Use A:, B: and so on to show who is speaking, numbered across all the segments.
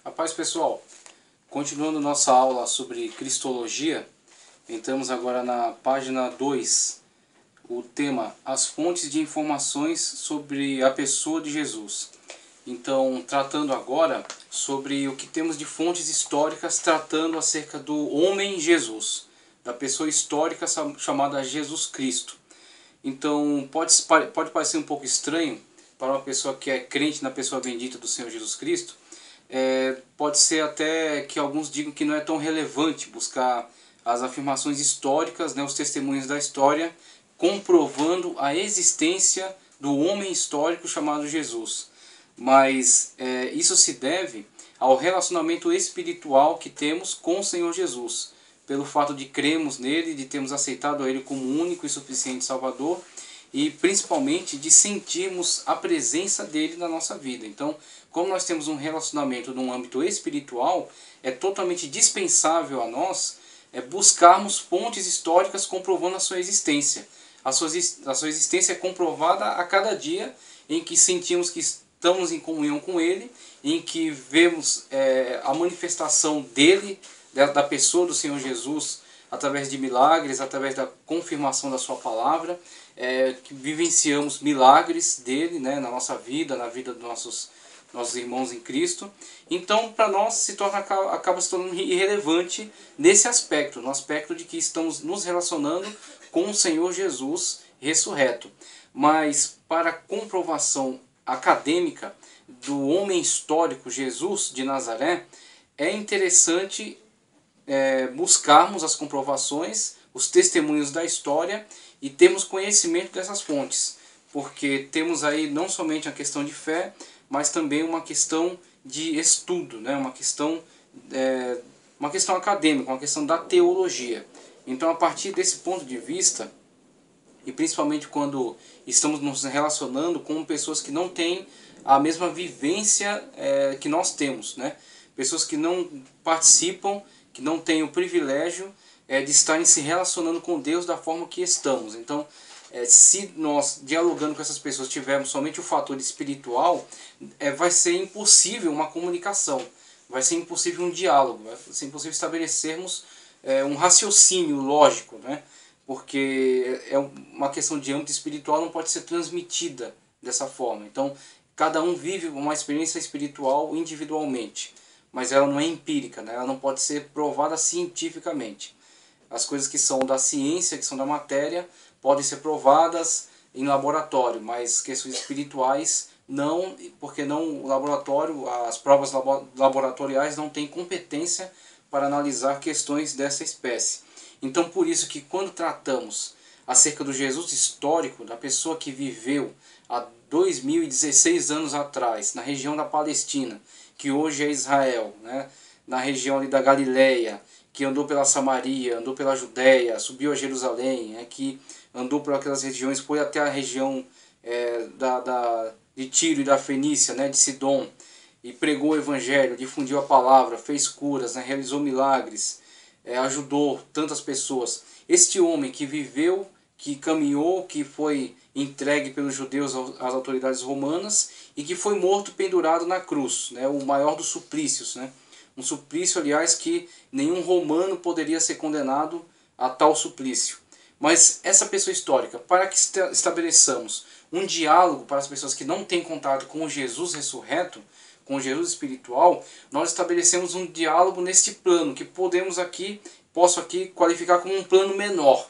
A: A paz, pessoal. Continuando nossa aula sobre Cristologia, entramos agora na página 2, o tema As fontes de informações sobre a pessoa de Jesus. Então, tratando agora sobre o que temos de fontes históricas tratando acerca do homem Jesus, da pessoa histórica chamada Jesus Cristo. Então, pode parecer um pouco estranho para uma pessoa que é crente na pessoa bendita do Senhor Jesus Cristo. Pode ser até que alguns digam que não é tão relevante buscar as afirmações históricas, né, os testemunhos da história, comprovando a existência do homem histórico chamado Jesus. Mas isso se deve ao relacionamento espiritual que temos com o Senhor Jesus, pelo fato de cremos nele, de termos aceitado ele como único e suficiente Salvador, e principalmente de sentirmos a presença dele na nossa vida. Então, como nós temos um relacionamento num âmbito espiritual, é totalmente dispensável a nós buscarmos fontes históricas comprovando a sua existência. A sua existência é comprovada a cada dia em que sentimos que estamos em comunhão com ele, em que vemos a manifestação dele, da pessoa do Senhor Jesus, através de milagres, através da confirmação da sua palavra, que vivenciamos milagres dele, né, na nossa vida, na vida dos nossos irmãos em Cristo. Então, para nós, acaba se tornando irrelevante nesse aspecto, no aspecto de que estamos nos relacionando com o Senhor Jesus ressurreto. Mas, para comprovação acadêmica do homem histórico Jesus de Nazaré, é interessante buscarmos as comprovações, os testemunhos da história e termos conhecimento dessas fontes, porque temos aí não somente a questão de fé, mas também uma questão de estudo, né? uma questão acadêmica, uma questão da teologia. Então, a partir desse ponto de vista, e principalmente quando estamos nos relacionando com pessoas que não têm a mesma vivência que nós temos, né? Pessoas que não participam, que não têm o privilégio de estarem se relacionando com Deus da forma que estamos. Então, se nós, dialogando com essas pessoas, tivermos somente o fator espiritual, vai ser impossível uma comunicação, vai ser impossível um diálogo, vai ser impossível estabelecermos um raciocínio lógico, né? Porque é uma questão de âmbito espiritual, não pode ser transmitida dessa forma. Então, cada um vive uma experiência espiritual individualmente, mas ela não é empírica, né? Ela não pode ser provada cientificamente. As coisas que são da ciência, que são da matéria, podem ser provadas em laboratório, mas questões espirituais não, porque não o laboratório, as provas laboratoriais não têm competência para analisar questões dessa espécie. Então, por isso que quando tratamos acerca do Jesus histórico, da pessoa que viveu há 2016 anos atrás, na região da Palestina, que hoje é Israel, né? Na região ali da Galileia, que andou pela Samaria, andou pela Judéia, subiu a Jerusalém, que andou por aquelas regiões, foi até a região de Tiro e da Fenícia, né, de Sidom, e pregou o Evangelho, difundiu a palavra, fez curas, né, realizou milagres, ajudou tantas pessoas. Este homem que viveu, que caminhou, que foi entregue pelos judeus às autoridades romanas e que foi morto pendurado na cruz, né, o maior dos suplícios, né? Um suplício, aliás, que nenhum romano poderia ser condenado a tal suplício. Mas essa pessoa histórica, para que estabeleçamos um diálogo para as pessoas que não têm contato com o Jesus ressurreto, com o Jesus espiritual, nós estabelecemos um diálogo neste plano, que posso aqui qualificar como um plano menor,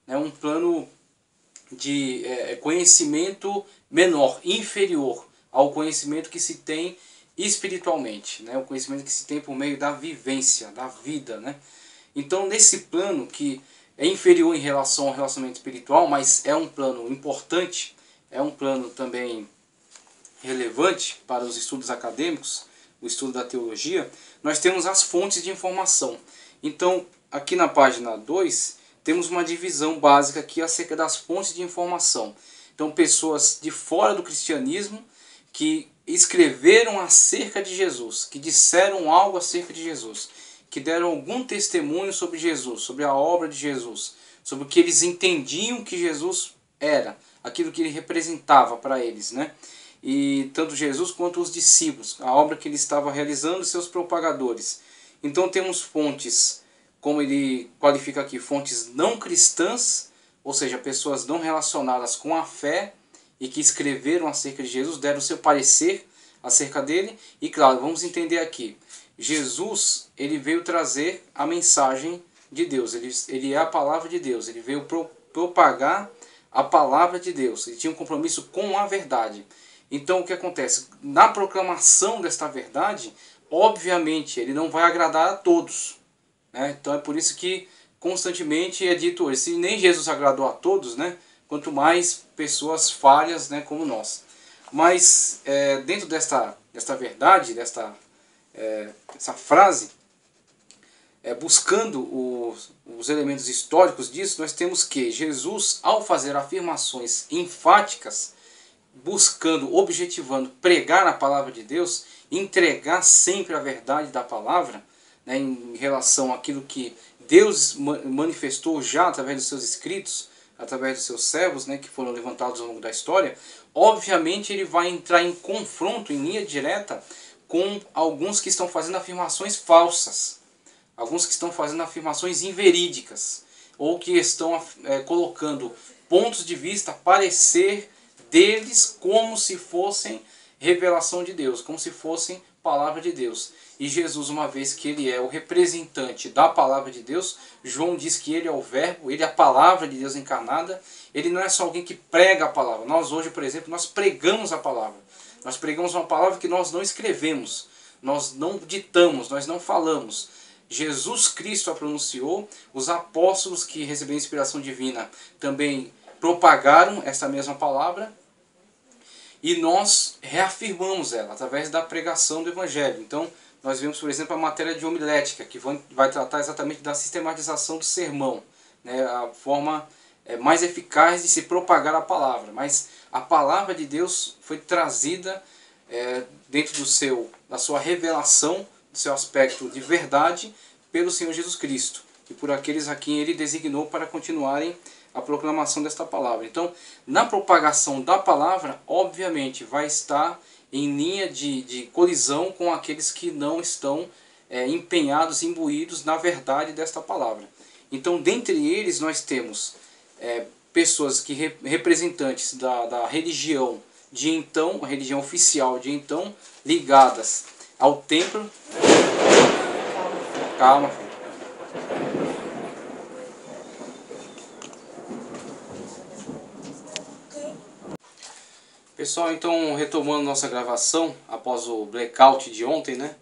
A: né? Um plano de conhecimento menor, inferior ao conhecimento que se tem espiritualmente, né? O conhecimento que se tem por meio da vivência, da vida, né? Então, nesse plano que é inferior em relação ao relacionamento espiritual, mas é um plano importante, é um plano também relevante para os estudos acadêmicos, o estudo da teologia, nós temos as fontes de informação. Então, aqui na página 2, temos uma divisão básica aqui acerca das fontes de informação. Então, pessoas de fora do cristianismo que escreveram acerca de Jesus, que disseram algo acerca de Jesus, que deram algum testemunho sobre Jesus, sobre a obra de Jesus, sobre o que eles entendiam que Jesus era, aquilo que ele representava para eles, né? e tanto Jesus quanto os discípulos, a obra que ele estava realizando, seus propagadores. Então temos fontes, como ele qualifica aqui, fontes não cristãs, ou seja, pessoas não relacionadas com a fé e que escreveram acerca de Jesus, deram seu parecer acerca dele. E claro, vamos entender aqui, Jesus, ele veio trazer a mensagem de Deus, ele é a palavra de Deus, ele veio propagar a palavra de Deus, ele tinha um compromisso com a verdade. Então o que acontece? Na proclamação desta verdade, obviamente ele não vai agradar a todos, né? Então é por isso que constantemente é dito hoje, se nem Jesus agradou a todos, né? Quanto mais pessoas falhas, né, como nós. Mas dentro desta verdade, essa frase, buscando os elementos históricos disso, nós temos que Jesus, ao fazer afirmações enfáticas, buscando, objetivando, pregar a palavra de Deus, entregar sempre a verdade da palavra, né, em relação àquilo que Deus manifestou já através dos seus escritos, através dos seus servos, né, que foram levantados ao longo da história. Obviamente ele vai entrar em confronto, em linha direta, com alguns que estão fazendo afirmações falsas, alguns que estão fazendo afirmações inverídicas, ou que estão colocando pontos de vista, parecer deles como se fossem revelação de Deus, como se fossem palavra de Deus. E Jesus, uma vez que ele é o representante da palavra de Deus, João diz que ele é o verbo, ele é a palavra de Deus encarnada, ele não é só alguém que prega a palavra. Nós hoje, por exemplo, nós pregamos a palavra. Nós pregamos uma palavra que nós não escrevemos, nós não ditamos, nós não falamos. Jesus Cristo a pronunciou, os apóstolos que receberam inspiração divina também propagaram essa mesma palavra, e nós reafirmamos ela através da pregação do Evangelho. Então, nós vemos, por exemplo, a matéria de homilética, que vai tratar exatamente da sistematização do sermão, né, a forma mais eficaz de se propagar a palavra. Mas a palavra de Deus foi trazida dentro da sua revelação, do seu aspecto de verdade, pelo Senhor Jesus Cristo, e por aqueles a quem ele designou para continuarem a proclamação desta palavra. Então, na propagação da palavra, obviamente, vai estar em linha de colisão com aqueles que não estão empenhados, imbuídos na verdade desta palavra. Então, dentre eles, nós temos pessoas que representantes da religião de então, a religião oficial de então, ligadas ao templo. Calma, filho. Pessoal, então retomando nossa gravação após o blackout de ontem, né?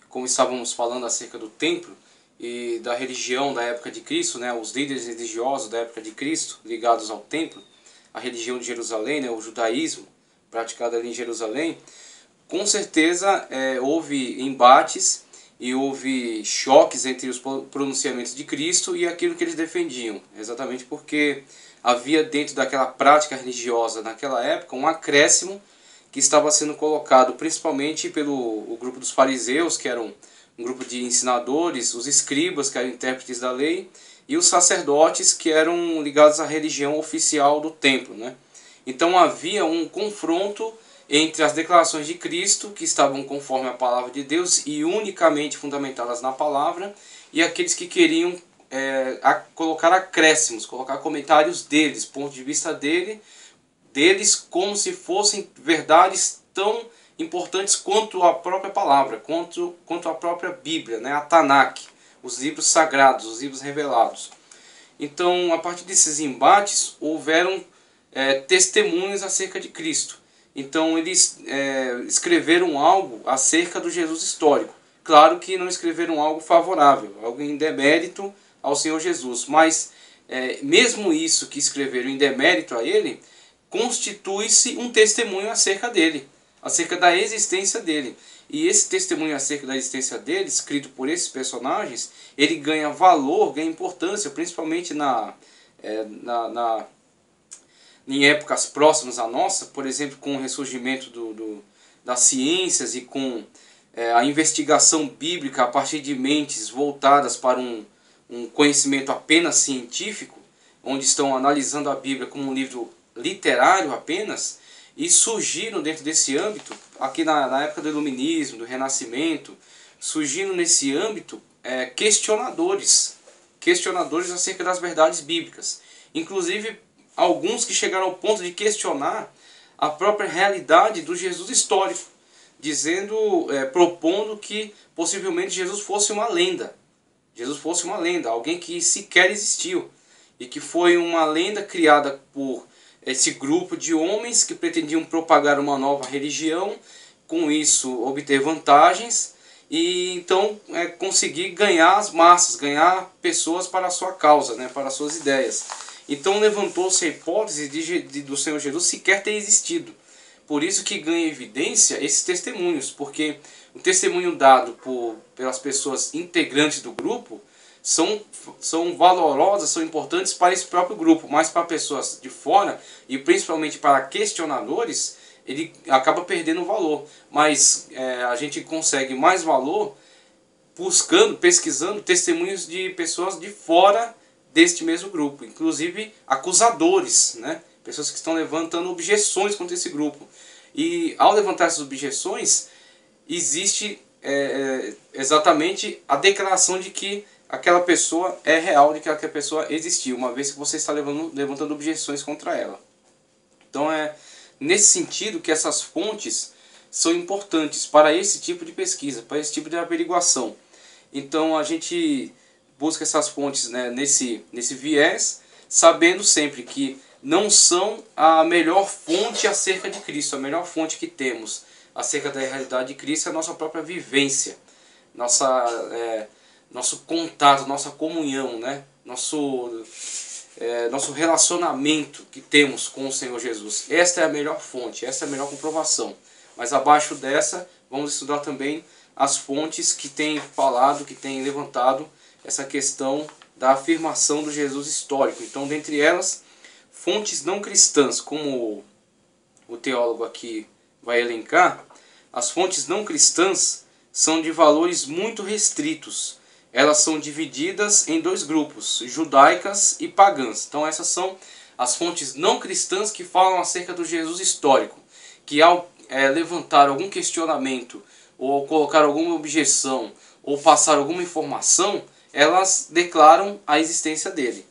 A: Como estávamos falando acerca do templo e da religião da época de Cristo, né? Os líderes religiosos da época de Cristo ligados ao templo, a religião de Jerusalém, né? O judaísmo praticado ali em Jerusalém. Com certeza houve embates e houve choques entre os pronunciamentos de Cristo e aquilo que eles defendiam, exatamente porque havia dentro daquela prática religiosa naquela época um acréscimo que estava sendo colocado principalmente pelo grupo dos fariseus, que eram um grupo de ensinadores, os escribas, que eram intérpretes da lei, e os sacerdotes, que eram ligados à religião oficial do templo, né? Então havia um confronto entre as declarações de Cristo, que estavam conforme a palavra de Deus e unicamente fundamentadas na palavra, e aqueles que queriam colocar acréscimos, colocar comentários deles, ponto de vista deles como se fossem verdades tão importantes quanto a própria palavra, quanto a própria Bíblia, né? A Tanakh, os livros sagrados, os livros revelados. Então, a partir desses embates, houveram testemunhos acerca de Cristo. Então, eles escreveram algo acerca do Jesus histórico. Claro que não escreveram algo favorável, algo em demérito ao Senhor Jesus, mas mesmo isso que escreveram em demérito a ele, constitui-se um testemunho acerca dele, acerca da existência dele. E esse testemunho acerca da existência dele, escrito por esses personagens, ele ganha valor, ganha importância, principalmente em épocas próximas à nossa, por exemplo, com o ressurgimento das ciências e com a investigação bíblica a partir de mentes voltadas para um conhecimento apenas científico, onde estão analisando a Bíblia como um livro literário apenas. E surgiram dentro desse âmbito, aqui na época do Iluminismo, do Renascimento, surgiram nesse âmbito questionadores acerca das verdades bíblicas. Inclusive, alguns que chegaram ao ponto de questionar a própria realidade do Jesus histórico, dizendo, propondo que possivelmente Jesus fosse uma lenda. Jesus fosse uma lenda, alguém que sequer existiu, e que foi uma lenda criada por esse grupo de homens que pretendiam propagar uma nova religião, com isso obter vantagens e então conseguir ganhar as massas, ganhar pessoas para a sua causa, né, para as suas ideias. Então levantou-se a hipótese do Senhor Jesus sequer ter existido. Por isso que ganha evidência esses testemunhos, porque o testemunho dado pelas pessoas integrantes do grupo são valorosas, são importantes para esse próprio grupo, mas para pessoas de fora e principalmente para questionadores, ele acaba perdendo valor. Mas a gente consegue mais valor pesquisando testemunhos de pessoas de fora deste mesmo grupo, inclusive acusadores, né? Pessoas que estão levantando objeções contra esse grupo. E ao levantar essas objeções, existe exatamente a declaração de que aquela pessoa é real, de que aquela pessoa existiu, uma vez que você está levantando objeções contra ela. Então é nesse sentido que essas fontes são importantes para esse tipo de pesquisa, para esse tipo de averiguação. Então a gente busca essas fontes, né, nesse viés, sabendo sempre que não são a melhor fonte acerca de Cristo. A melhor fonte que temos acerca da realidade de Cristo é a nossa própria vivência, nosso contato, nossa comunhão, né? Nosso relacionamento que temos com o Senhor Jesus. Esta é a melhor fonte, esta é a melhor comprovação. Mas abaixo dessa, vamos estudar também as fontes que têm falado, que têm levantado essa questão da afirmação do Jesus histórico. Então, dentre elas, fontes não cristãs, como o teólogo aqui vai elencar, as fontes não cristãs são de valores muito restritos. Elas são divididas em dois grupos, judaicas e pagãs. Então essas são as fontes não cristãs que falam acerca do Jesus histórico, que ao levantar algum questionamento, ou colocar alguma objeção, ou passar alguma informação, elas declaram a existência dele,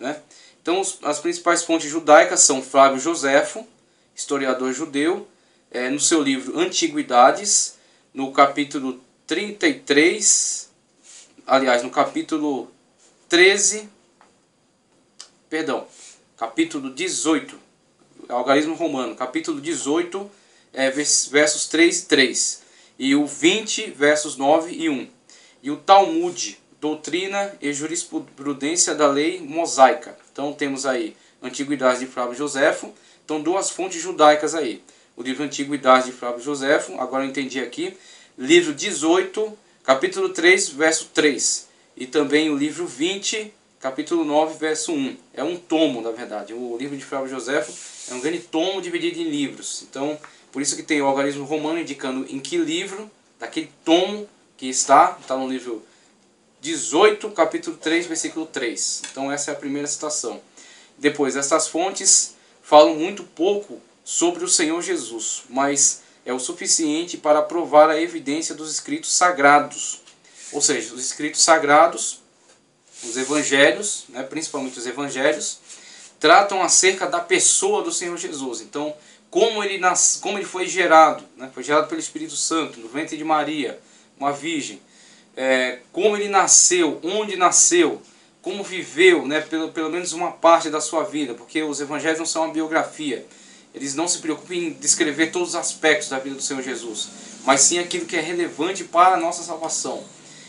A: né? Então as principais fontes judaicas são Flávio Joséfo, historiador judeu, no seu livro Antiguidades, no capítulo 33, aliás, no capítulo 13, capítulo 18, Algarismo Romano, capítulo 18, versos 3 e 3, e o 20, versos 9 e 1, e o Talmud, Doutrina e Jurisprudência da Lei Mosaica. Então temos aí Antiguidades de Flávio Joséfo. Então duas fontes judaicas aí. O livro Antiguidades de Flávio Joséfo, agora eu entendi aqui. Livro 18, capítulo 3, verso 3. E também o livro 20, capítulo 9, verso 1. É um tomo, na verdade. O livro de Flávio Joséfo é um grande tomo dividido em livros. Então, por isso que tem o Algarismo Romano indicando em que livro, daquele tomo que está no livro 18, capítulo 3, versículo 3. Então essa é a primeira citação. Depois, essas fontes falam muito pouco sobre o Senhor Jesus, mas é o suficiente para provar a evidência dos escritos sagrados. Ou seja, os escritos sagrados, os evangelhos, né, principalmente os evangelhos, tratam acerca da pessoa do Senhor Jesus. Então, como ele foi gerado, né, foi gerado pelo Espírito Santo, no ventre de Maria, uma virgem. Como ele nasceu, onde nasceu, como viveu, né, pelo menos uma parte da sua vida, porque os evangelhos não são uma biografia. Eles não se preocupam em descrever todos os aspectos da vida do Senhor Jesus, mas sim aquilo que é relevante para a nossa salvação.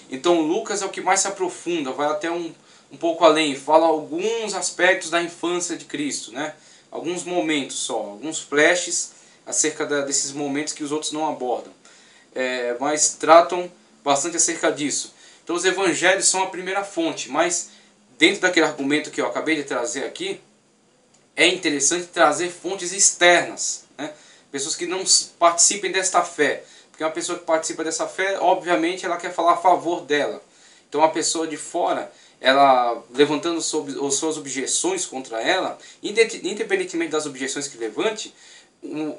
A: Então Lucas é o que mais se aprofunda, vai até um pouco além, fala alguns aspectos da infância de Cristo, né? Alguns momentos só, alguns flashes acerca desses momentos que os outros não abordam, mas tratam bastante acerca disso. Então os evangelhos são a primeira fonte, mas dentro daquele argumento que eu acabei de trazer aqui, é interessante trazer fontes externas, né? Pessoas que não participem desta fé, porque uma pessoa que participa dessa fé, obviamente ela quer falar a favor dela. Então a pessoa de fora, ela levantando suas objeções contra ela, independentemente das objeções que levante,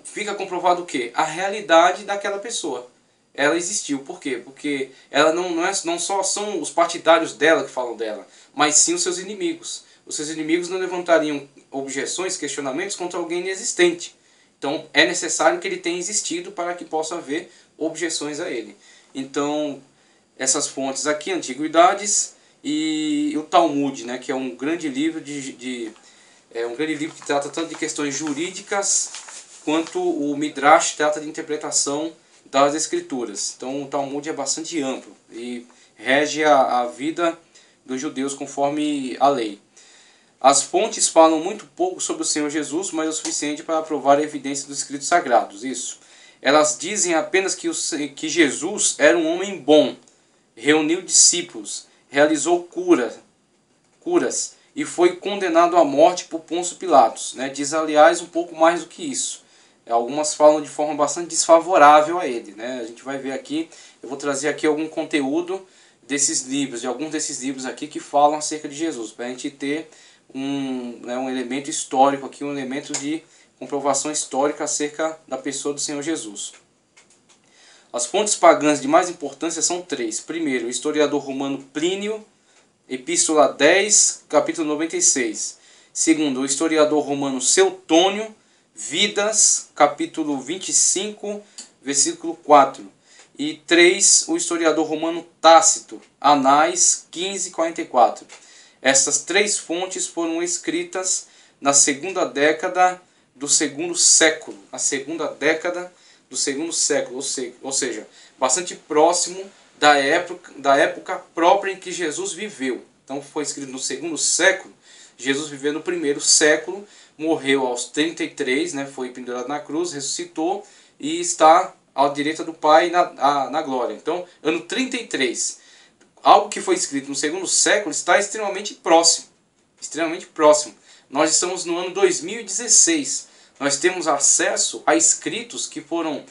A: fica comprovado o quê? A realidade daquela pessoa. Ela existiu. Por quê? Porque ela não só são os partidários dela que falam dela, mas sim os seus inimigos. Os seus inimigos não levantariam objeções, questionamentos contra alguém inexistente. Então é necessário que ele tenha existido para que possa haver objeções a ele. Então essas fontes aqui, Antiguidades e o Talmud, né, que é um grande livro um grande livro que trata tanto de questões jurídicas quanto o Midrash trata de interpretação das Escrituras. Então o Talmud é bastante amplo e rege a vida dos judeus conforme a lei. As fontes falam muito pouco sobre o Senhor Jesus, mas é o suficiente para provar a evidência dos escritos sagrados. Isso. Elas dizem apenas que Jesus era um homem bom, reuniu discípulos, realizou curas e foi condenado à morte por Pôncio Pilatos. Né? Diz, aliás, um pouco mais do que isso. Algumas falam de forma bastante desfavorável a ele. Né? A gente vai ver aqui, eu vou trazer aqui algum conteúdo desses livros, de alguns desses livros aqui que falam acerca de Jesus, para a gente ter um elemento histórico aqui, um elemento de comprovação histórica acerca da pessoa do Senhor Jesus. As fontes pagãs de mais importância são três. Primeiro, o historiador romano Plínio, Epístola 10, capítulo 96. Segundo, o historiador romano Seutônio, Vidas, capítulo 25, versículo 4. E 3, o historiador romano Tácito, Anais 15, 44. Essas três fontes foram escritas na segunda década do segundo século. Na segunda década do segundo século, ou seja, bastante próximo da época própria em que Jesus viveu. Então foi escrito no segundo século. Jesus viveu no primeiro século, morreu aos 33, né, foi pendurado na cruz, ressuscitou e está à direita do Pai na glória. Então, ano 33. Algo que foi escrito no segundo século está extremamente próximo. Extremamente próximo. Nós estamos no ano 2016. Nós temos acesso a escritos que foram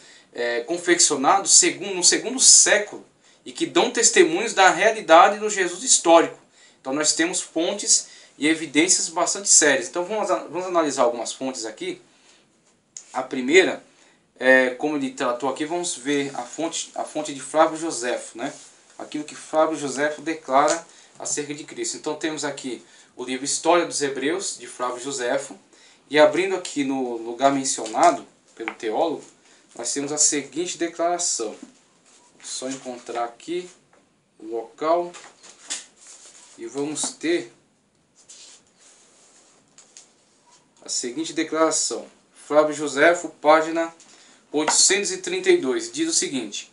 A: confeccionados no segundo século e que dão testemunhos da realidade do Jesus histórico. Então nós temos fontes e evidências bastante sérias. Então vamos analisar algumas fontes aqui. A primeira, como ele tratou aqui, vamos ver a fonte de Flávio Joséfo, né? Aquilo que Flávio Joséfo declara acerca de Cristo. Então temos aqui o livro História dos Hebreus, de Flávio Joséfo, e abrindo aqui no lugar mencionado pelo teólogo, nós temos a seguinte declaração. Vou só encontrar aqui o local e vamos ter a seguinte declaração. Flávio Joséfo, página 832, diz o seguinte: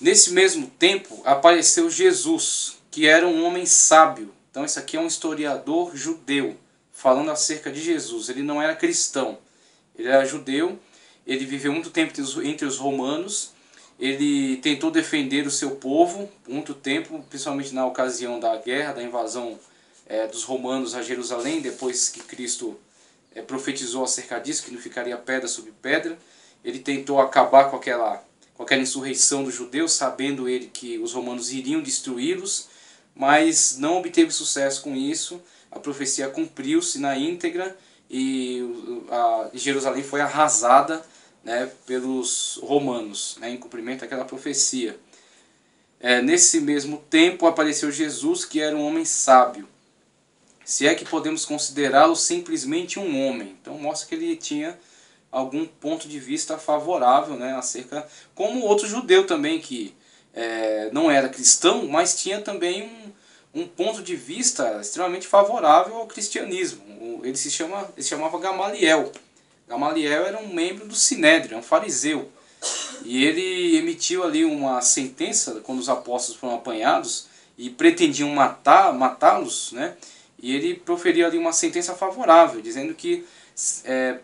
A: nesse mesmo tempo apareceu Jesus, que era um homem sábio. Então isso aqui é um historiador judeu falando acerca de Jesus. Ele não era cristão, ele era judeu, ele viveu muito tempo entre os romanos, ele tentou defender o seu povo por muito tempo, principalmente na ocasião da guerra, da invasão dos romanos a Jerusalém, depois que Cristo profetizou acerca disso, que não ficaria pedra sobre pedra. Ele tentou acabar com aquela insurreição dos judeus, sabendo ele que os romanos iriam destruí-los, mas não obteve sucesso com isso. A profecia cumpriu-se na íntegra e Jerusalém foi arrasada, né, pelos romanos, né, em cumprimento daquela profecia. Nesse mesmo tempo apareceu Jesus, que era um homem sábio, se é que podemos considerá-lo simplesmente um homem. Então mostra que ele tinha algum ponto de vista favorável, né, acerca, como outro judeu também que não era cristão, mas tinha também um ponto de vista extremamente favorável ao cristianismo. Ele se chamava Gamaliel. Gamaliel era um membro do Sinédrio, um fariseu. E ele emitiu ali uma sentença quando os apóstolos foram apanhados e pretendiam matá-los, né? E ele proferiu ali uma sentença favorável, dizendo que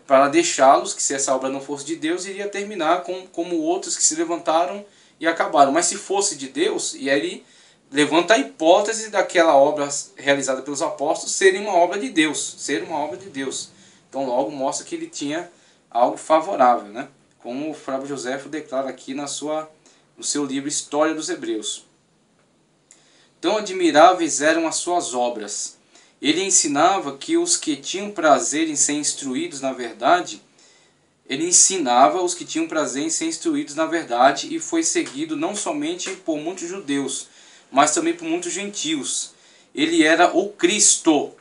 A: para deixá-los, que se essa obra não fosse de Deus, iria terminar como outros que se levantaram e acabaram. Mas se fosse de Deus, e aí ele levanta a hipótese daquela obra realizada pelos apóstolos ser uma obra de Deus. Então logo mostra que ele tinha algo favorável, né? Como o Flávio Joséfo declara aqui no seu livro História dos Hebreus. Tão admiráveis eram as suas obras. Ele ensinava que os que tinham prazer em ser instruídos na verdade Ele ensinava os que tinham prazer em ser instruídos na verdade e foi seguido não somente por muitos judeus, mas também por muitos gentios. Ele era o Cristo.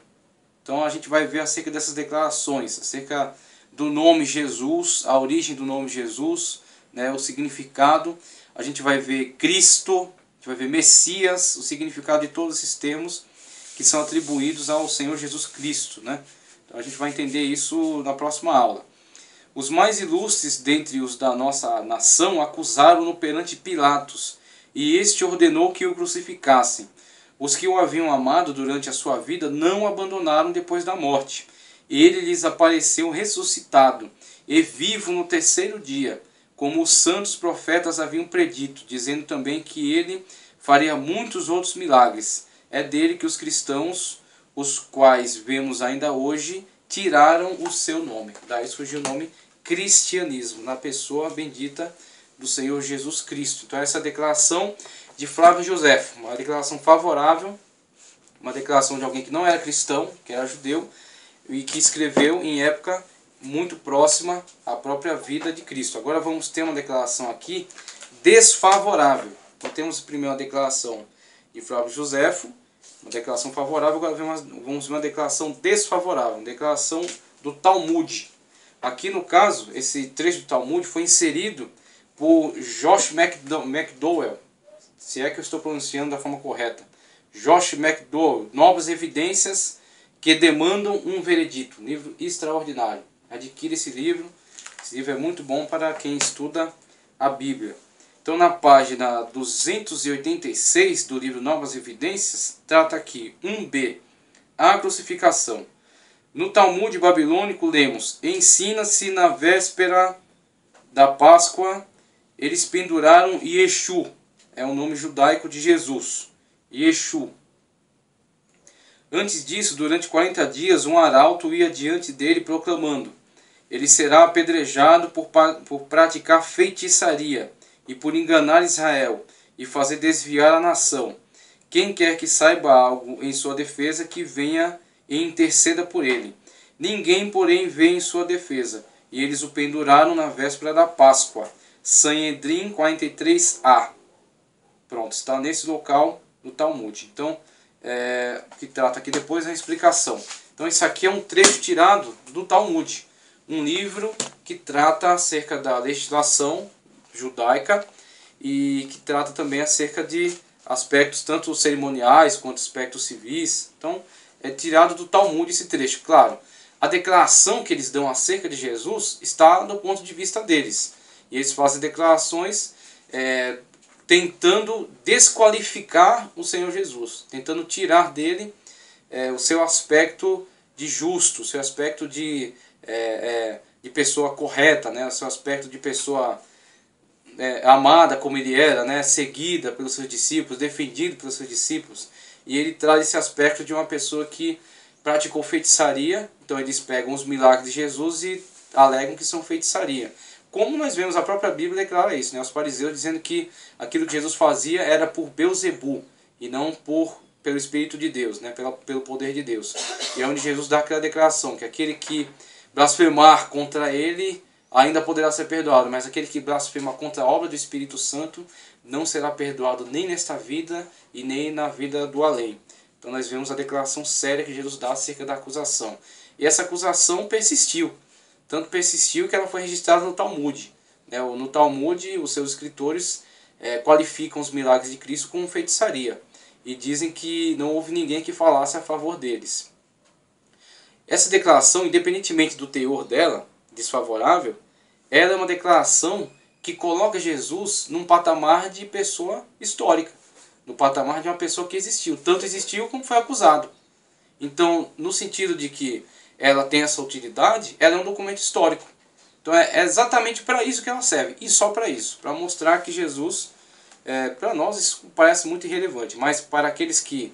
A: Então a gente vai ver acerca dessas declarações, acerca do nome Jesus, a origem do nome Jesus, né, o significado. A gente vai ver Cristo, a gente vai ver Messias, o significado de todos esses termos que são atribuídos ao Senhor Jesus Cristo, né? Então a gente vai entender isso na próxima aula. Os mais ilustres dentre os da nossa nação acusaram-no perante Pilatos, e este ordenou que o crucificassem. Os que o haviam amado durante a sua vida não o abandonaram depois da morte. Ele lhes apareceu ressuscitado, e vivo no terceiro dia, como os santos profetas haviam predito, dizendo também que ele faria muitos outros milagres. É dele que os cristãos, os quais vemos ainda hoje, tiraram o seu nome. Daí surgiu o nome cristianismo, na pessoa bendita do Senhor Jesus Cristo. Então essa é a declaração de Flávio Joséfo, uma declaração favorável, uma declaração de alguém que não era cristão, que era judeu, e que escreveu em época muito próxima à própria vida de Cristo. Agora vamos ter uma declaração aqui desfavorável. Então temos primeiro uma declaração de Flávio Joséfo, uma declaração favorável, agora vamos ver uma declaração desfavorável, uma declaração do Talmud. Aqui no caso, esse trecho do Talmud foi inserido por Josh McDowell, se é que eu estou pronunciando da forma correta. Josh McDowell, Novas Evidências que Demandam um Veredito, livro extraordinário. Adquira esse livro é muito bom para quem estuda a Bíblia. Então na página 286 do livro Novas Evidências, trata aqui 1b, a crucificação. No Talmud babilônico lemos: ensina-se na véspera da Páscoa, eles penduraram Yeshu, é o nome judaico de Jesus, Yeshu. Antes disso, durante 40 dias, um arauto ia diante dele proclamando: ele será apedrejado por praticar feitiçaria e por enganar Israel e fazer desviar a nação. Quem quer que saiba algo em sua defesa, que venha e interceda por ele. Ninguém, porém, veio em sua defesa, e eles o penduraram na véspera da Páscoa. Sanhedrin 43a. Pronto, está nesse local do Talmud. Então, que trata aqui depois a explicação. Então, isso aqui é um trecho tirado do Talmud, um livro que trata acerca da legislação judaica e que trata também acerca de aspectos tanto cerimoniais quanto aspectos civis. Então, é tirado do Talmud esse trecho. Claro, a declaração que eles dão acerca de Jesus está do ponto de vista deles. E eles fazem declarações tentando desqualificar o Senhor Jesus, tentando tirar dele o seu aspecto de justo, o seu aspecto de pessoa correta, né? O seu aspecto de pessoa amada como ele era, né? Seguida pelos seus discípulos, defendido pelos seus discípulos. E ele traz esse aspecto de uma pessoa que praticou feitiçaria. Então eles pegam os milagres de Jesus e alegam que são feitiçaria. Como nós vemos, a própria Bíblia declara isso, né? Os fariseus dizendo que aquilo que Jesus fazia era por Belzebu e não pelo Espírito de Deus, né? pelo poder de Deus. E é onde Jesus dá aquela declaração, que aquele que blasfemar contra ele ainda poderá ser perdoado, mas aquele que blasfema contra a obra do Espírito Santo não será perdoado nem nesta vida e nem na vida do além. Então nós vemos a declaração séria que Jesus dá acerca da acusação. E essa acusação persistiu. Tanto persistiu que ela foi registrada no Talmud. No Talmud, os seus escritores qualificam os milagres de Cristo como feitiçaria. E dizem que não houve ninguém que falasse a favor deles. Essa declaração, independentemente do teor dela, desfavorável, ela é uma declaração que coloca Jesus num patamar de pessoa histórica. No patamar de uma pessoa que existiu. Tanto existiu como foi acusado. Então, no sentido de que ela tem essa utilidade, ela é um documento histórico. Então é exatamente para isso que ela serve. E só para isso. Para mostrar que Jesus, para nós isso parece muito irrelevante. Mas para aqueles que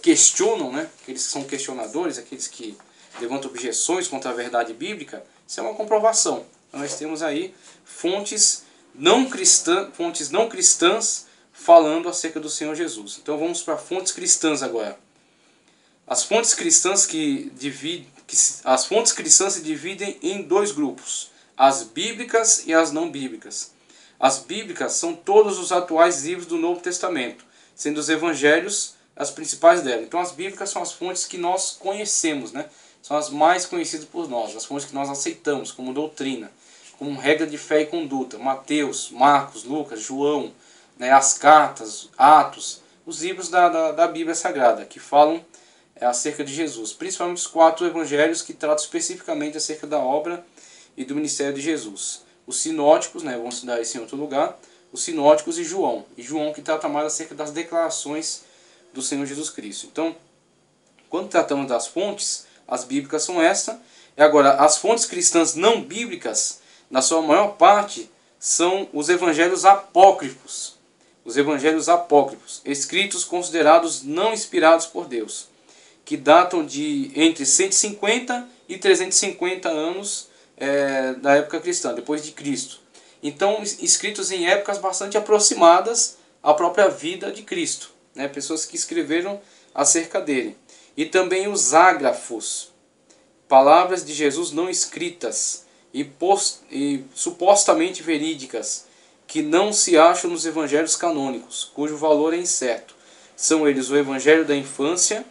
A: questionam, né, aqueles que são questionadores, aqueles que levantam objeções contra a verdade bíblica, isso é uma comprovação. Então nós temos aí fontes não cristãs falando acerca do Senhor Jesus. Então vamos para fontes cristãs agora. As fontes cristãs se dividem em dois grupos: as bíblicas e as não bíblicas. As bíblicas são todos os atuais livros do Novo Testamento, sendo os evangelhos as principais delas. Então as bíblicas são as fontes que nós conhecemos, né? São as mais conhecidas por nós, as fontes que nós aceitamos como doutrina, como regra de fé e conduta. Mateus, Marcos, Lucas, João, né? As cartas, Atos, os livros da Bíblia Sagrada, que falam acerca de Jesus. Principalmente os 4 evangelhos que tratam especificamente acerca da obra e do ministério de Jesus. Os sinóticos, né? Vamos estudar isso em outro lugar. Os sinóticos e João. E João que trata mais acerca das declarações do Senhor Jesus Cristo. Então, quando tratamos das fontes, as bíblicas são esta. E agora, as fontes cristãs não bíblicas, na sua maior parte, são os evangelhos apócrifos. Os evangelhos apócrifos, escritos considerados não inspirados por Deus, que datam de entre 150 e 350 anos da época cristã, depois de Cristo. Então, escritos em épocas bastante aproximadas à própria vida de Cristo, né? Pessoas que escreveram acerca dele. E também os ágrafos, palavras de Jesus não escritas e supostamente verídicas, que não se acham nos evangelhos canônicos, cujo valor é incerto. São eles o Evangelho da Infância,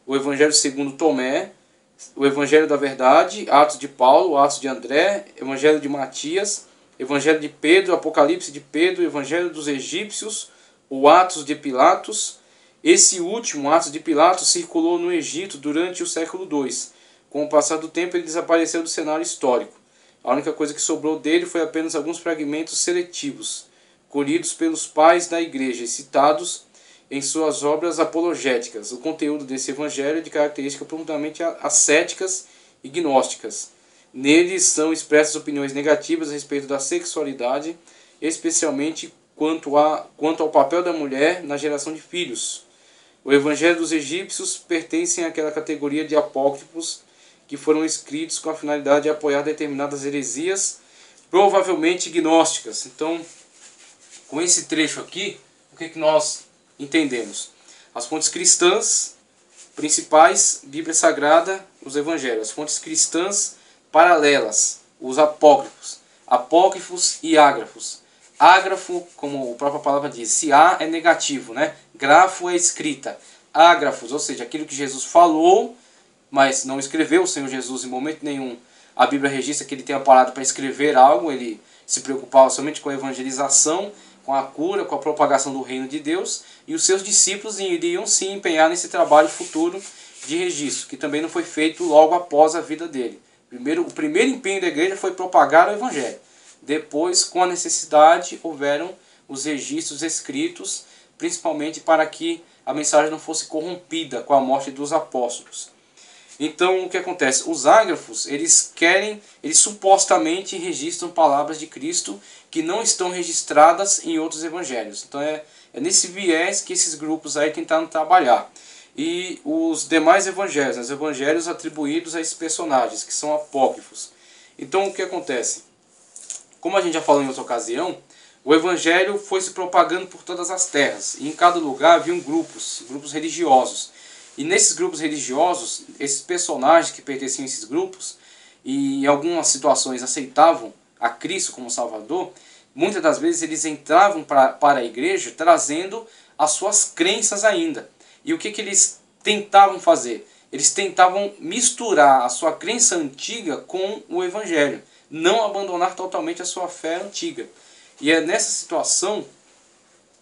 A: o Evangelho segundo Tomé, o Evangelho da Verdade, Atos de Paulo, Atos de André, Evangelho de Matias, Evangelho de Pedro, Apocalipse de Pedro, Evangelho dos Egípcios, o Atos de Pilatos. Esse último, Atos de Pilatos, circulou no Egito durante o século II. Com o passar do tempo, ele desapareceu do cenário histórico. A única coisa que sobrou dele foi apenas alguns fragmentos seletivos, colhidos pelos pais da igreja e citados em suas obras apologéticas. O conteúdo desse evangelho é de características profundamente ascéticas e gnósticas. Neles são expressas opiniões negativas a respeito da sexualidade, especialmente quanto ao papel da mulher na geração de filhos. O Evangelho dos Egípcios pertence àquela categoria de apócrifos que foram escritos com a finalidade de apoiar determinadas heresias, provavelmente gnósticas. Então, com esse trecho aqui, o que nós entendemos? As fontes cristãs principais, Bíblia Sagrada, os Evangelhos. As fontes cristãs paralelas, os apócrifos. Apócrifos e ágrafos. Ágrafo, como a própria palavra diz, se A é negativo, né? Grafo é escrita. Ágrafos, ou seja, aquilo que Jesus falou, mas não escreveu. O Senhor Jesus em momento nenhum, a Bíblia registra que ele tenha parado para escrever algo, ele se preocupava somente com a evangelização, com a cura, com a propagação do reino de Deus, e os seus discípulos iriam se empenhar nesse trabalho futuro de registro, que também não foi feito logo após a vida dele. O primeiro empenho da igreja foi propagar o evangelho. Depois, com a necessidade, houveram os registros escritos, principalmente para que a mensagem não fosse corrompida com a morte dos apóstolos. Então, o que acontece? Os ágrafos, eles supostamente registram palavras de Cristo que não estão registradas em outros evangelhos. Então, é nesse viés que esses grupos aí tentaram trabalhar. E os demais evangelhos, os evangelhos atribuídos a esses personagens, que são apócrifos. Então, o que acontece? Como a gente já falou em outra ocasião, o evangelho foi se propagando por todas as terras. E em cada lugar haviam grupos religiosos. E nesses grupos religiosos, esses personagens que pertenciam a esses grupos, e em algumas situações aceitavam a Cristo como Salvador, muitas das vezes eles entravam para a igreja trazendo as suas crenças ainda. E o que eles tentavam fazer? Eles tentavam misturar a sua crença antiga com o evangelho, não abandonar totalmente a sua fé antiga. E é nessa situação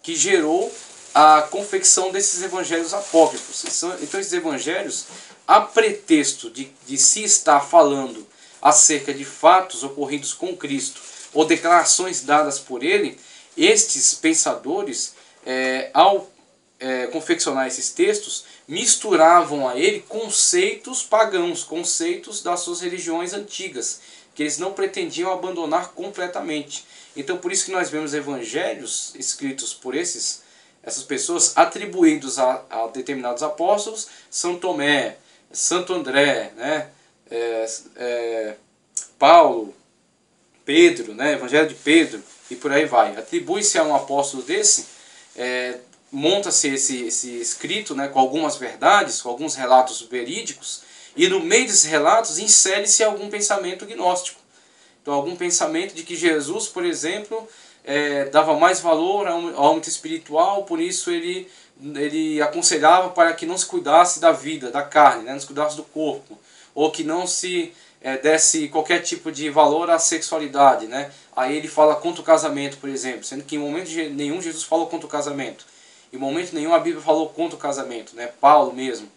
A: que gerou a confecção desses evangelhos apócrifos. Então esses evangelhos, a pretexto de se estar falando acerca de fatos ocorridos com Cristo, ou declarações dadas por ele, estes pensadores, ao confeccionar esses textos, misturavam a ele conceitos pagãos, conceitos das suas religiões antigas, que eles não pretendiam abandonar completamente. Então por isso que nós vemos evangelhos escritos por essas pessoas atribuídos a determinados apóstolos, São Tomé, Santo André, né? Paulo, Pedro, né? Evangelho de Pedro, e por aí vai. Atribui-se a um apóstolo desse, monta-se esse escrito, né, com algumas verdades, com alguns relatos verídicos, e no meio desses relatos insere-se algum pensamento gnóstico. Então Então, algum pensamento de que Jesus, por exemplo, dava mais valor ao âmbito espiritual, por isso ele aconselhava para que não se cuidasse da vida, da carne, né? Não se cuidasse do corpo, ou que não se desse qualquer tipo de valor à sexualidade, né? Aí ele fala contra o casamento, por exemplo, sendo que em momento nenhum Jesus falou contra o casamento, em momento nenhum a Bíblia falou contra o casamento, né? Paulo mesmo.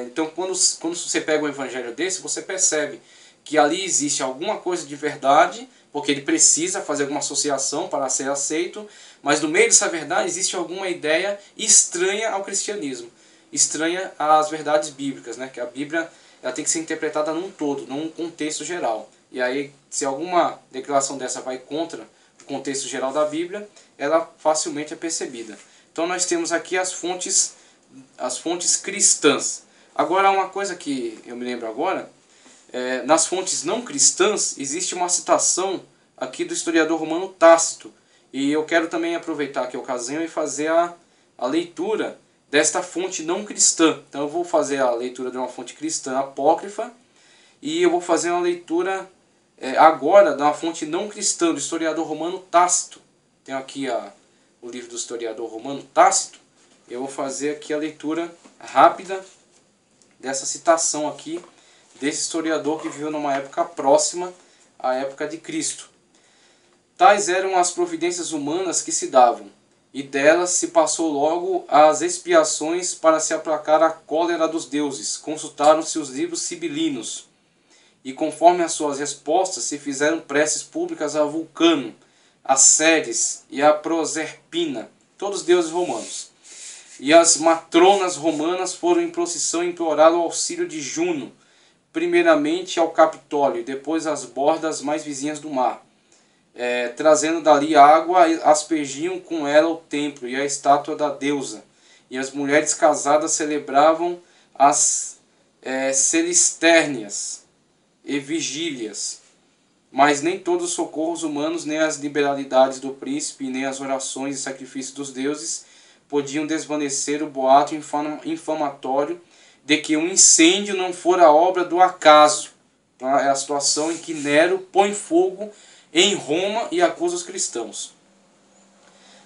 A: Então quando você pega um evangelho desse, você percebe que ali existe alguma coisa de verdade, porque ele precisa fazer alguma associação para ser aceito, mas no meio dessa verdade existe alguma ideia estranha ao cristianismo, estranha às verdades bíblicas, né? Que a Bíblia ela tem que ser interpretada num todo, num contexto geral. E aí, se alguma declaração dessa vai contra o contexto geral da Bíblia, ela facilmente é percebida. Então nós temos aqui as fontes cristãs. Agora, uma coisa que eu me lembro agora, nas fontes não cristãs existe uma citação aqui do historiador romano Tácito. E eu quero também aproveitar aqui a ocasião e fazer a leitura desta fonte não cristã. Então eu vou fazer a leitura de uma fonte cristã apócrifa e eu vou fazer uma leitura agora de uma fonte não cristã, do historiador romano Tácito. Tenho aqui o livro do historiador romano Tácito. Eu vou fazer aqui a leitura rápida dessa citação aqui desse historiador que viveu numa época próxima à época de Cristo. Tais eram as providências humanas que se davam, e delas se passou logo às expiações para se aplacar a cólera dos deuses. Consultaram-se os livros sibilinos, e conforme as suas respostas se fizeram preces públicas a Vulcano, a Ceres e a Proserpina, todos deuses romanos. E as matronas romanas foram em procissão implorar o auxílio de Juno, primeiramente ao Capitólio e depois às bordas mais vizinhas do mar. Trazendo dali água, aspergiam com ela o templo e a estátua da deusa. E as mulheres casadas celebravam as celistérnias e vigílias. Mas nem todos os socorros humanos, nem as liberalidades do príncipe, nem as orações e sacrifícios dos deuses podiam desvanecer o boato infamatório de que um incêndio não fora obra do acaso. Então, é a situação em que Nero põe fogo em Roma e acusa os cristãos.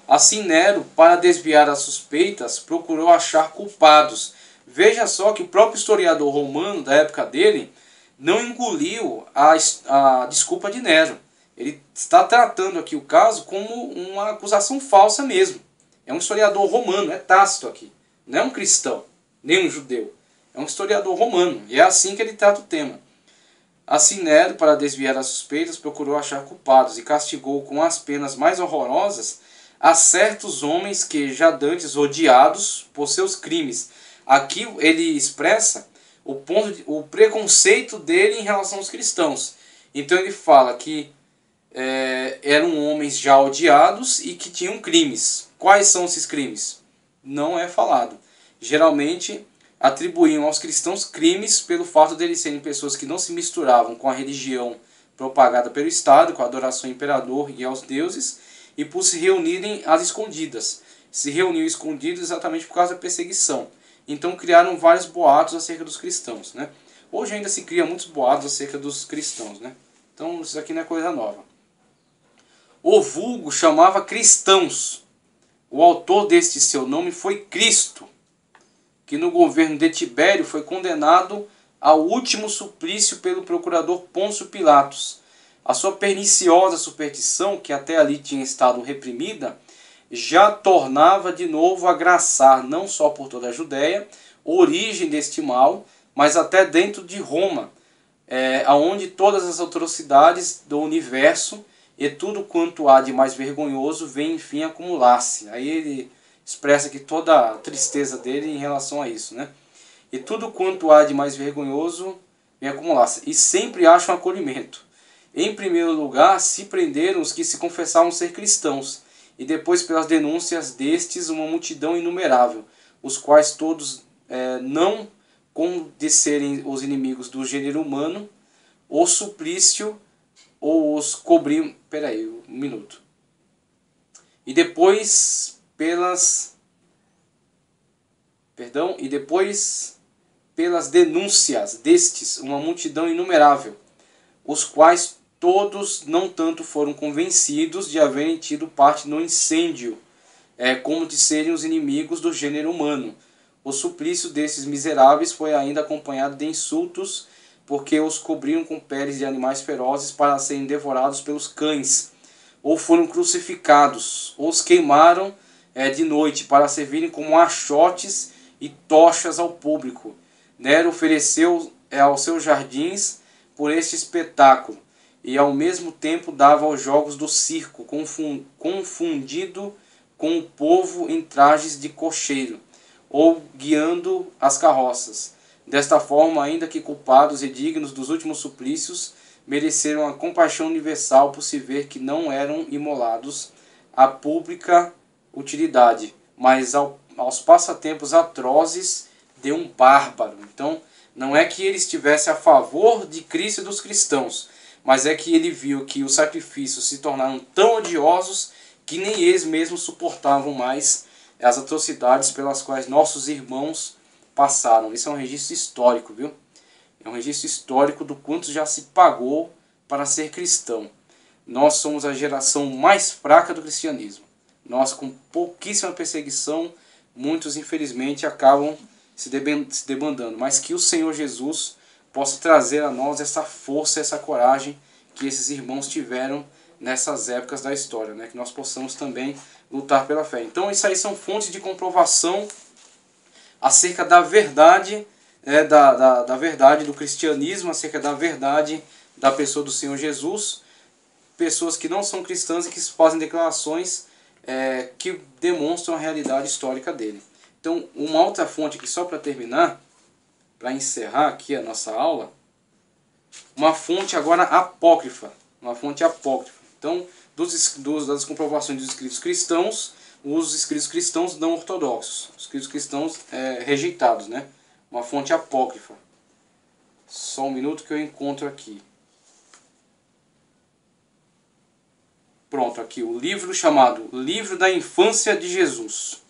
A: Assim Nero, para desviar as suspeitas, procurou achar culpados. Veja só que o próprio historiador romano da época dele não engoliu a desculpa de Nero. Ele está tratando aqui o caso como uma acusação falsa mesmo. É um historiador romano, é Tácito aqui. Não é um cristão, nem um judeu. É um historiador romano, e é assim que ele trata o tema. Assim Nero, para desviar as suspeitas, procurou achar culpados e castigou com as penas mais horrorosas a certos homens que já dantes odiados por seus crimes. Aqui ele expressa o preconceito dele em relação aos cristãos. Então ele fala que eram homens já odiados e que tinham crimes. Quais são esses crimes? Não é falado. Geralmente atribuíam aos cristãos crimes pelo fato de eles serem pessoas que não se misturavam com a religião propagada pelo Estado, com a adoração ao imperador e aos deuses, e por se reunirem às escondidas. Se reuniam escondidos exatamente por causa da perseguição. Então criaram vários boatos acerca dos cristãos, né? Hoje ainda se cria muitos boatos acerca dos cristãos, né? Então isso aqui não é coisa nova. O vulgo chamava cristãos. O autor deste seu nome foi Cristo, que no governo de Tibério foi condenado ao último suplício pelo procurador Pôncio Pilatos. A sua perniciosa superstição, que até ali tinha estado reprimida, já tornava de novo a graçar não só por toda a Judéia, origem deste mal, mas até dentro de Roma, aonde todas as atrocidades do universo e tudo quanto há de mais vergonhoso vem enfim acumular-se. Aí ele expressa aqui toda a tristeza dele em relação a isso, né? E tudo quanto há de mais vergonhoso vem acumular-se. E sempre acha um acolhimento. Em primeiro lugar, se prenderam os que se confessavam ser cristãos, e depois pelas denúncias destes uma multidão inumerável, os quais todos não com de serem os inimigos do gênero humano, o suplício ou os cobriam... Peraí, um minuto. E depois pelas denúncias destes uma multidão inumerável, os quais todos não tanto foram convencidos de haverem tido parte no incêndio, como de serem os inimigos do gênero humano. O suplício desses miseráveis foi ainda acompanhado de insultos, porque os cobriram com peles de animais ferozes para serem devorados pelos cães, ou foram crucificados, ou os queimaram de noite para servirem como achotes e tochas ao público. Nero ofereceu aos seus jardins por este espetáculo, e ao mesmo tempo dava aos jogos do circo, confundido com o povo em trajes de cocheiro, ou guiando as carroças. Desta forma, ainda que culpados e dignos dos últimos suplícios, mereceram a compaixão universal por se ver que não eram imolados à pública utilidade, mas aos passatempos atrozes de um bárbaro. Então, não é que ele estivesse a favor de Cristo e dos cristãos, mas é que ele viu que os sacrifícios se tornaram tão odiosos que nem eles mesmos suportavam mais as atrocidades pelas quais nossos irmãos passaram. Isso é um registro histórico, viu? É um registro histórico do quanto já se pagou para ser cristão. Nós somos a geração mais fraca do cristianismo. Nós, com pouquíssima perseguição, muitos infelizmente acabam se debandando. Mas que o Senhor Jesus possa trazer a nós essa força, essa coragem que esses irmãos tiveram nessas épocas da história, né? Que nós possamos também lutar pela fé. Então isso aí são fontes de comprovação acerca da verdade, da verdade do cristianismo, acerca da verdade da pessoa do Senhor Jesus. Pessoas que não são cristãs e que fazem declarações que demonstram a realidade histórica dele. Então, uma outra fonte aqui, só para terminar, para encerrar aqui a nossa aula, uma fonte agora apócrifa. Uma fonte apócrifa. Então, das comprovações dos escritos cristãos, os escritos cristãos não ortodoxos, os escritos cristãos rejeitados, né? Uma fonte apócrifa. Só um minuto que eu encontro aqui. Pronto, aqui o livro chamado Livro da Infância de Jesus.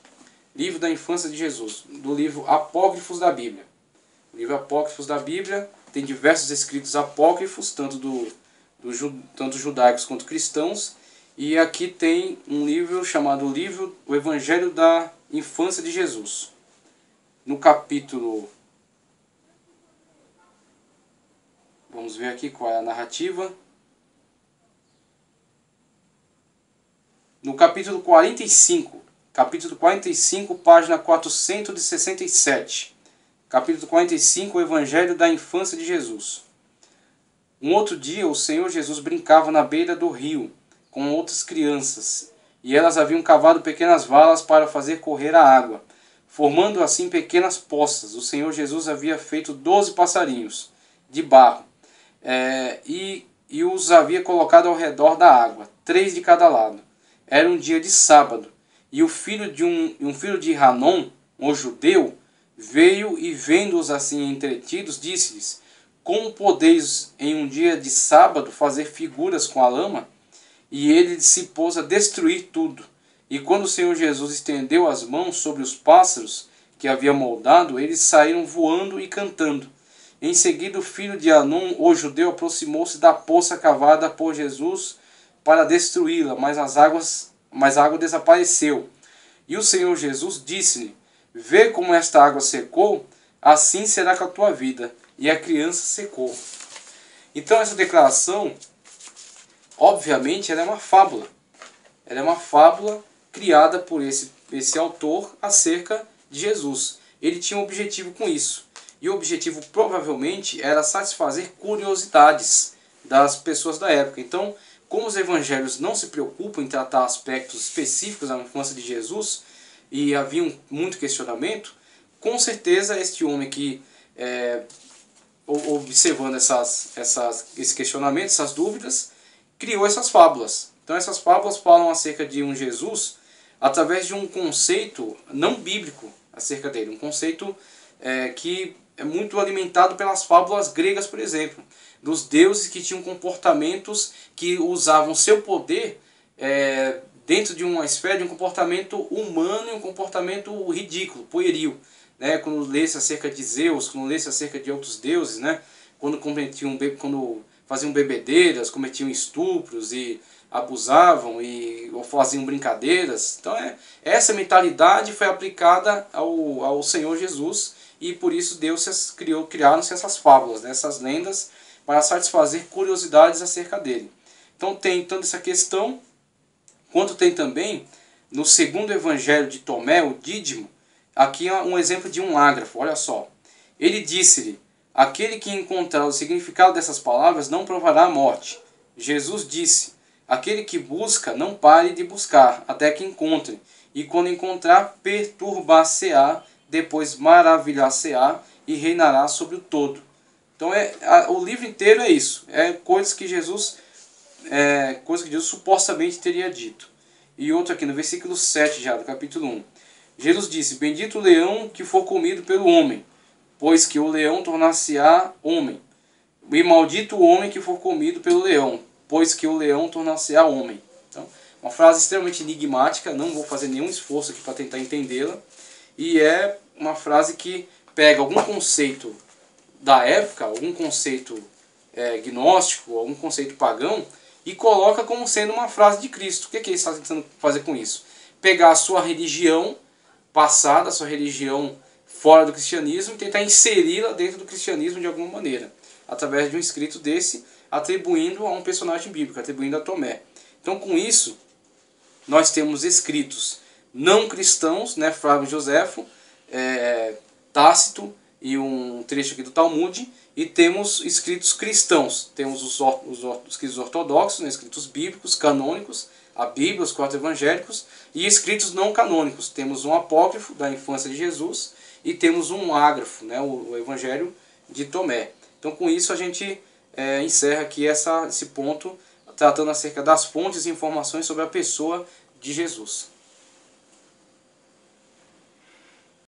A: Livro da Infância de Jesus, do livro Apócrifos da Bíblia. O livro Apócrifos da Bíblia tem diversos escritos apócrifos, tanto judaicos quanto cristãos. E aqui tem um livro chamado O Evangelho da Infância de Jesus. No capítulo... Vamos ver aqui qual é a narrativa. No capítulo 45, página 467. Capítulo 45, o Evangelho da Infância de Jesus. Um outro dia, o Senhor Jesus brincava na beira do rio com outras crianças, e elas haviam cavado pequenas valas para fazer correr a água, formando assim pequenas poças. O Senhor Jesus havia feito 12 passarinhos de barro, e os havia colocado ao redor da água, 3 de cada lado. Era um dia de sábado, e o filho de Hanom, o judeu, veio e, vendo-os assim entretidos, disse-lhes: como podeis em um dia de sábado fazer figuras com a lama? E ele se pôs a destruir tudo. E quando o Senhor Jesus estendeu as mãos sobre os pássaros que havia moldado, eles saíram voando e cantando. Em seguida, o filho de Hanom, o judeu, aproximou-se da poça cavada por Jesus para destruí-la, mas a água desapareceu. E o Senhor Jesus disse-lhe: vê como esta água secou, assim será com a tua vida. E a criança secou. Então essa declaração, obviamente, ela é uma fábula. Ela é uma fábula criada por esse autor acerca de Jesus. Ele tinha um objetivo com isso. E o objetivo provavelmente era satisfazer curiosidades das pessoas da época. Então, como os evangelhos não se preocupam em tratar aspectos específicos da infância de Jesus, e havia muito questionamento, com certeza este homem que, observando esse questionamento, essas dúvidas, criou essas fábulas. Então essas fábulas falam acerca de um Jesus através de um conceito não bíblico acerca dele. Um conceito que é muito alimentado pelas fábulas gregas, por exemplo. Dos deuses que tinham comportamentos que usavam seu poder dentro de uma esfera de um comportamento humano e um comportamento ridículo, pueril. Né? Quando lê-se acerca de Zeus, quando lê-se acerca de outros deuses, né? Quando faziam bebedeiras, cometiam estupros e abusavam ou faziam brincadeiras. Então essa mentalidade foi aplicada ao Senhor Jesus, e por isso Deus criaram-se essas fábulas, né, essas lendas, para satisfazer curiosidades acerca dele. Então tem tanto essa questão, quanto tem também no segundo evangelho de Tomé, o Dídimo, aqui é um exemplo de um ágrafo, olha só. Ele disse-lhe: aquele que encontrar o significado dessas palavras não provará a morte. Jesus disse: aquele que busca não pare de buscar, até que encontre. E quando encontrar, perturbar-se-á, depois maravilhar-se-á e reinará sobre o todo. Então o livro inteiro é isso. É coisas que Jesus supostamente teria dito. E outro aqui no versículo 7 já, do capítulo 1. Jesus disse: bendito o leão que for comido pelo homem, pois que o leão tornar-se-á homem. E maldito o homem que for comido pelo leão, pois que o leão tornar-se-á homem. Então, uma frase extremamente enigmática, não vou fazer nenhum esforço aqui para tentar entendê-la. E é uma frase que pega algum conceito da época, algum conceito gnóstico, algum conceito pagão, e coloca como sendo uma frase de Cristo. O que ele está tentando fazer com isso? Pegar a sua religião passada, a sua religião fora do cristianismo, e tentar inseri-la dentro do cristianismo de alguma maneira, através de um escrito desse, atribuindo a um personagem bíblico, atribuindo a Tomé. Então, com isso, nós temos escritos não cristãos, né, Flávio Joséfo, Tácito e um trecho aqui do Talmud, e temos escritos cristãos. Temos os escritos ortodoxos, né, escritos bíblicos, canônicos, a Bíblia, os 4 evangélicos, e escritos não canônicos. Temos um apócrifo da infância de Jesus e temos um ágrafo, né, o Evangelho de Tomé. Então, com isso, a gente encerra aqui esse ponto, tratando acerca das fontes e informações sobre a pessoa de Jesus.